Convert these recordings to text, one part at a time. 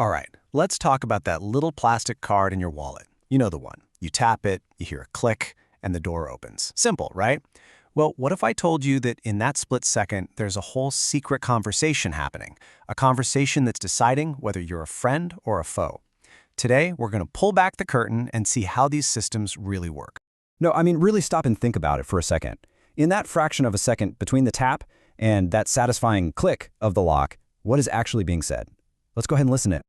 All right, let's talk about that little plastic card in your wallet. You know the one. You tap it, you hear a click, and the door opens. Simple, right? Well, what if I told you that in that split second, there's a whole secret conversation happening, a conversation that's deciding whether you're a friend or a foe? Today, we're going to pull back the curtain and see how these systems really work. No, I mean, really stop and think about it for a second. In that fraction of a second between the tap and that satisfying click of the lock, what is actually being said? Let's go ahead and listen to it.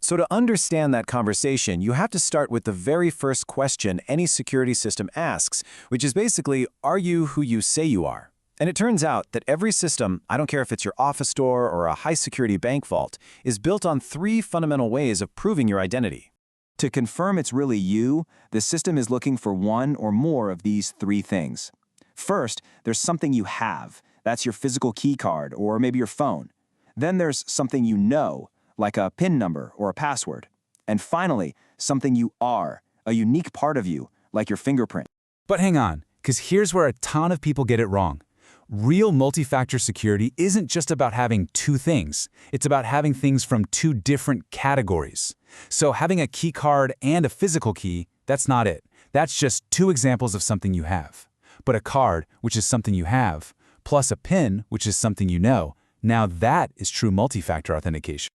So to understand that conversation, you have to start with the very first question any security system asks, which is basically, are you who you say you are? And it turns out that every system, I don't care if it's your office door or a high-security bank vault, is built on three fundamental ways of proving your identity. To confirm it's really you, the system is looking for one or more of these three things. First, there's something you have. That's your physical key card or maybe your phone. Then there's something you know, like a PIN number or a password. And finally, something you are, a unique part of you, like your fingerprint. But hang on, because here's where a ton of people get it wrong. Real multi-factor security isn't just about having two things. It's about having things from two different categories. So having a key card and a physical key, that's not it. That's just two examples of something you have. But a card, which is something you have, plus a PIN, which is something you know, now that is true multi-factor authentication.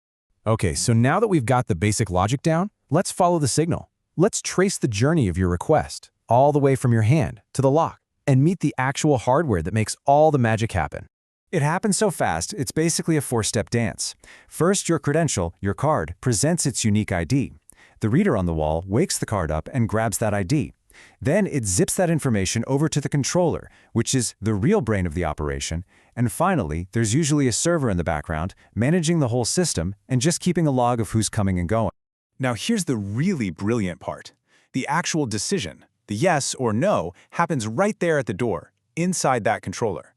Okay, so now that we've got the basic logic down, let's follow the signal. Let's trace the journey of your request, all the way from your hand to the lock, and meet the actual hardware that makes all the magic happen. It happens so fast, it's basically a four-step dance. First, your credential, your card, presents its unique ID. The reader on the wall wakes the card up and grabs that ID. Then it zips that information over to the controller, which is the real brain of the operation. And finally, there's usually a server in the background managing the whole system and just keeping a log of who's coming and going. Now here's the really brilliant part. The actual decision, the yes or no, happens right there at the door, inside that controller.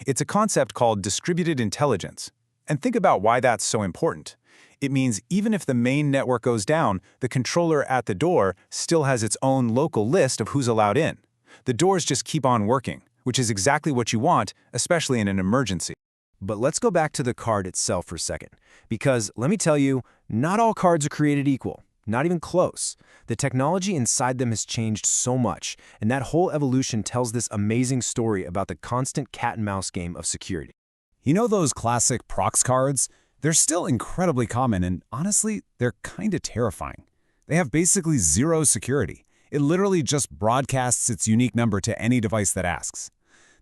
It's a concept called distributed intelligence. And think about why that's so important. It means even if the main network goes down, the controller at the door still has its own local list of who's allowed in. The doors just keep on working, which is exactly what you want, especially in an emergency. But let's go back to the card itself for a second, because let me tell you, not all cards are created equal, not even close. The technology inside them has changed so much, and that whole evolution tells this amazing story about the constant cat-and-mouse game of security. You know those classic prox cards? They're still incredibly common, and honestly, they're kind of terrifying. They have basically zero security. It literally just broadcasts its unique number to any device that asks.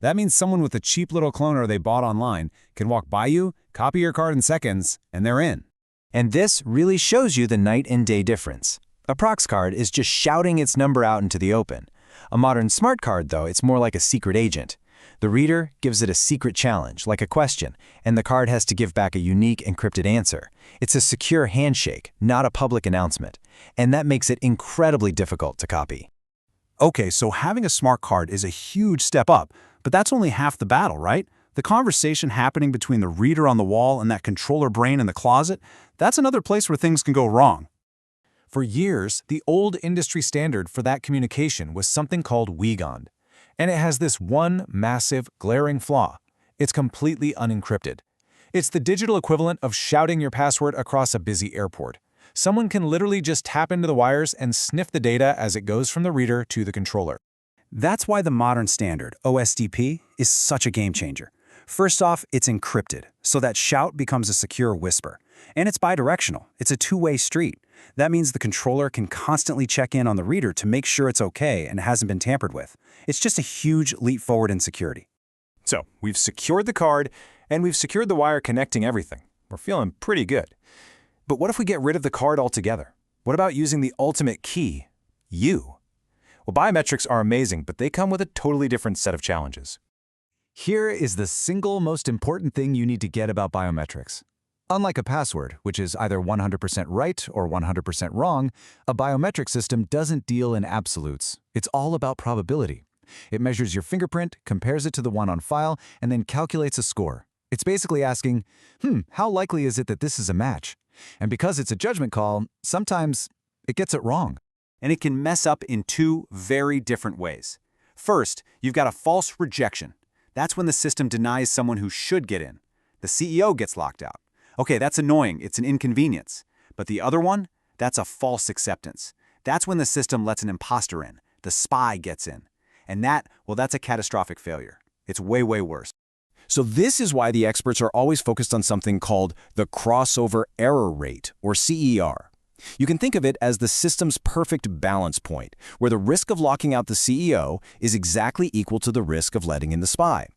That means someone with a cheap little cloner they bought online can walk by you, copy your card in seconds, and they're in. And this really shows you the night and day difference. A prox card is just shouting its number out into the open. A modern smart card, though, it's more like a secret agent. The reader gives it a secret challenge, like a question, and the card has to give back a unique encrypted answer. It's a secure handshake, not a public announcement, and that makes it incredibly difficult to copy. Okay, so having a smart card is a huge step up, but that's only half the battle, right? The conversation happening between the reader on the wall and that controller brain in the closet, that's another place where things can go wrong. For years, the old industry standard for that communication was something called Wiegand. And it has this one massive, glaring flaw. It's completely unencrypted. It's the digital equivalent of shouting your password across a busy airport. Someone can literally just tap into the wires and sniff the data as it goes from the reader to the controller. That's why the modern standard, OSDP, is such a game changer. First off, it's encrypted, so that shout becomes a secure whisper. And it's bidirectional. It's a two-way street. That means the controller can constantly check in on the reader to make sure it's okay and hasn't been tampered with. It's just a huge leap forward in security. So, we've secured the card, and we've secured the wire connecting everything. We're feeling pretty good. But what if we get rid of the card altogether? What about using the ultimate key, you? Well, biometrics are amazing, but they come with a totally different set of challenges. Here is the single most important thing you need to get about biometrics. Unlike a password, which is either 100% right or 100% wrong, a biometric system doesn't deal in absolutes. It's all about probability. It measures your fingerprint, compares it to the one on file, and then calculates a score. It's basically asking, how likely is it that this is a match? And because it's a judgment call, sometimes it gets it wrong. And it can mess up in two very different ways. First, you've got a false rejection. That's when the system denies someone who should get in. The CEO gets locked out. Okay, that's annoying, it's an inconvenience. But the other one, that's a false acceptance. That's when the system lets an imposter in, the spy gets in. And that's a catastrophic failure. It's way, way worse. So this is why the experts are always focused on something called the crossover error rate, or CER. You can think of it as the system's perfect balance point, where the risk of locking out the CEO is exactly equal to the risk of letting in the spy.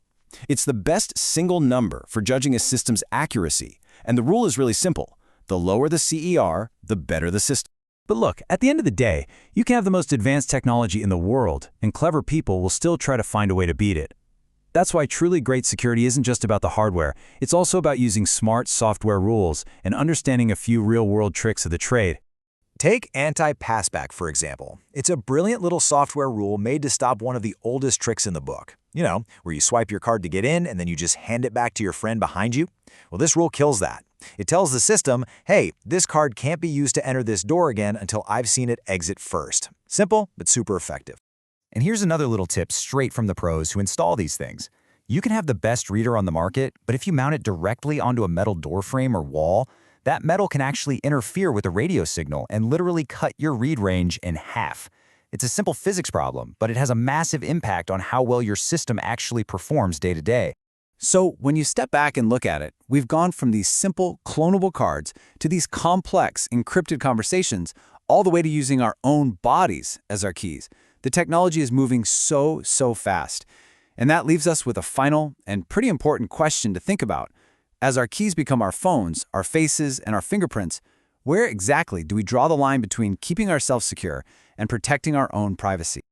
It's the best single number for judging a system's accuracy, and the rule is really simple. The lower the CER, the better the system. But look, at the end of the day, you can have the most advanced technology in the world, and clever people will still try to find a way to beat it. That's why truly great security isn't just about the hardware. It's also about using smart software rules and understanding a few real-world tricks of the trade. Take Anti-Passback, for example. It's a brilliant little software rule made to stop one of the oldest tricks in the book. You know, where you swipe your card to get in and then you just hand it back to your friend behind you. Well, this rule kills that. It tells the system, hey, this card can't be used to enter this door again until I've seen it exit first. Simple, but super effective. And here's another little tip straight from the pros who install these things. You can have the best reader on the market, but if you mount it directly onto a metal door frame or wall, that metal can actually interfere with the radio signal and literally cut your read range in half. It's a simple physics problem, but it has a massive impact on how well your system actually performs day to day. So when you step back and look at it, we've gone from these simple, clonable cards to these complex, encrypted conversations, all the way to using our own bodies as our keys. The technology is moving so fast. And that leaves us with a final and pretty important question to think about. As our keys become our phones, our faces, and our fingerprints, where exactly do we draw the line between keeping ourselves secure and protecting our own privacy?